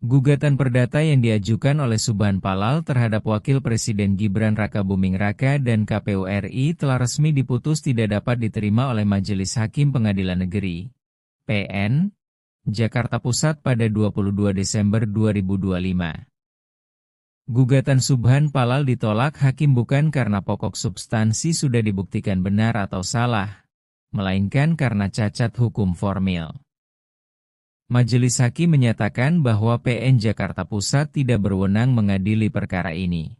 Gugatan perdata yang diajukan oleh Subhan Palal terhadap Wakil Presiden Gibran Rakabuming Raka dan KPU RI telah resmi diputus tidak dapat diterima oleh Majelis Hakim Pengadilan Negeri (PN) Jakarta Pusat pada 22 Desember 2025. Gugatan Subhan Palal ditolak hakim bukan karena pokok substansi sudah dibuktikan benar atau salah, melainkan karena cacat hukum formil. Majelis Hakim menyatakan bahwa PN Jakarta Pusat tidak berwenang mengadili perkara ini.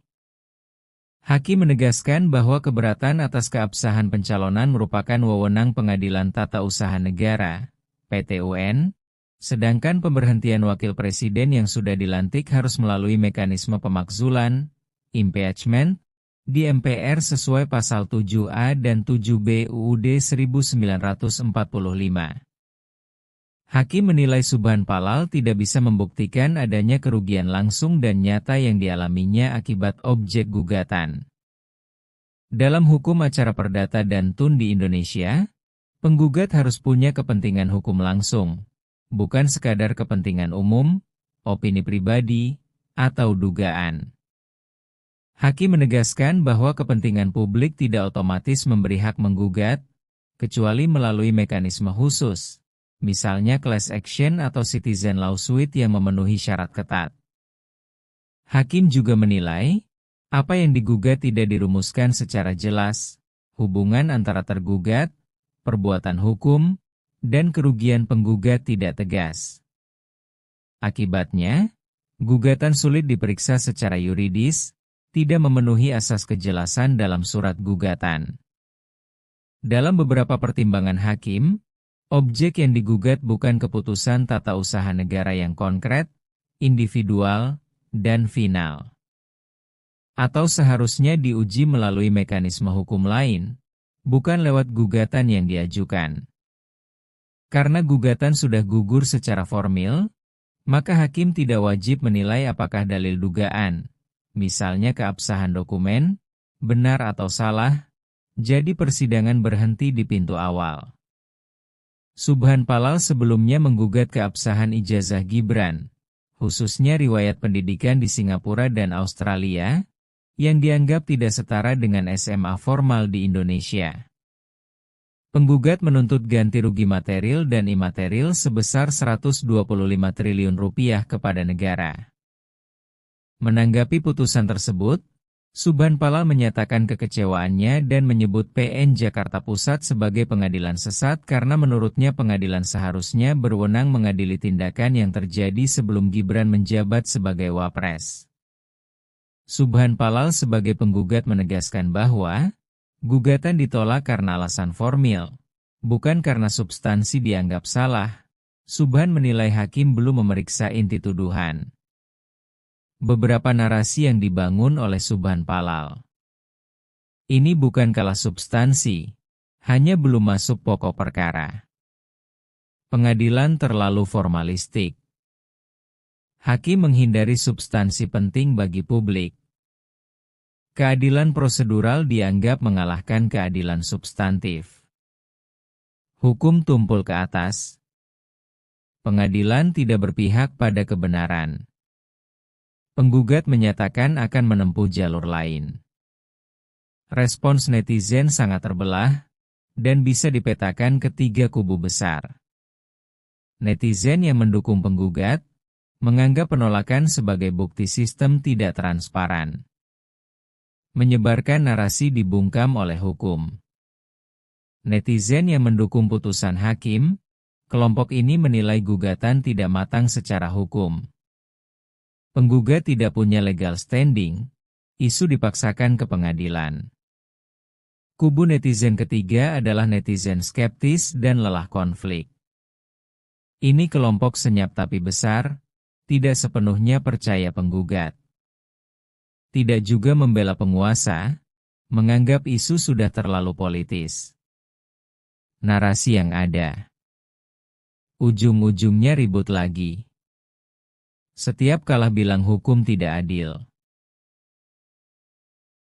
Hakim menegaskan bahwa keberatan atas keabsahan pencalonan merupakan wewenang Pengadilan Tata Usaha Negara (PT-UN), sedangkan pemberhentian Wakil Presiden yang sudah dilantik harus melalui mekanisme pemakzulan (impeachment) di MPR sesuai pasal 7A dan 7B UUD 1945. Hakim menilai Subhan Palal tidak bisa membuktikan adanya kerugian langsung dan nyata yang dialaminya akibat objek gugatan. Dalam hukum acara perdata dan TUN di Indonesia, penggugat harus punya kepentingan hukum langsung, bukan sekadar kepentingan umum, opini pribadi, atau dugaan. Hakim menegaskan bahwa kepentingan publik tidak otomatis memberi hak menggugat, kecuali melalui mekanisme khusus. Misalnya class action atau citizen lawsuit yang memenuhi syarat ketat. Hakim juga menilai, apa yang digugat tidak dirumuskan secara jelas, hubungan antara tergugat, perbuatan hukum, dan kerugian penggugat tidak tegas. Akibatnya, gugatan sulit diperiksa secara yuridis, tidak memenuhi asas kejelasan dalam surat gugatan. Dalam beberapa pertimbangan hakim, objek yang digugat bukan keputusan tata usaha negara yang konkret, individual, dan final. Atau seharusnya diuji melalui mekanisme hukum lain, bukan lewat gugatan yang diajukan. Karena gugatan sudah gugur secara formil, maka hakim tidak wajib menilai apakah dalil dugaan, misalnya keabsahan dokumen, benar atau salah, jadi persidangan berhenti di pintu awal. Subhan Palal sebelumnya menggugat keabsahan ijazah Gibran, khususnya riwayat pendidikan di Singapura dan Australia, yang dianggap tidak setara dengan SMA formal di Indonesia. Penggugat menuntut ganti rugi material dan imaterial sebesar Rp125 triliun kepada negara. Menanggapi putusan tersebut, Subhan Palal menyatakan kekecewaannya dan menyebut PN Jakarta Pusat sebagai pengadilan sesat karena menurutnya pengadilan seharusnya berwenang mengadili tindakan yang terjadi sebelum Gibran menjabat sebagai Wapres. Subhan Palal sebagai penggugat menegaskan bahwa gugatan ditolak karena alasan formil, bukan karena substansi dianggap salah. Subhan menilai hakim belum memeriksa inti tuduhan. Beberapa narasi yang dibangun oleh Subhan Palal. Ini bukan kalah substansi, hanya belum masuk pokok perkara. Pengadilan terlalu formalistik. Hakim menghindari substansi penting bagi publik. Keadilan prosedural dianggap mengalahkan keadilan substantif. Hukum tumpul ke atas. Pengadilan tidak berpihak pada kebenaran. Penggugat menyatakan akan menempuh jalur lain. Respons netizen sangat terbelah, dan bisa dipetakan ke tiga kubu besar. Netizen yang mendukung penggugat, menganggap penolakan sebagai bukti sistem tidak transparan. Menyebarkan narasi dibungkam oleh hukum. Netizen yang mendukung putusan hakim, kelompok ini menilai gugatan tidak matang secara hukum. Penggugat tidak punya legal standing, isu dipaksakan ke pengadilan. Kubu netizen ketiga adalah netizen skeptis dan lelah konflik. Ini kelompok senyap tapi besar, tidak sepenuhnya percaya penggugat. Tidak juga membela penguasa, menganggap isu sudah terlalu politis. Narasi yang ada. Ujung-ujungnya ribut lagi. Setiap kalah bilang hukum tidak adil.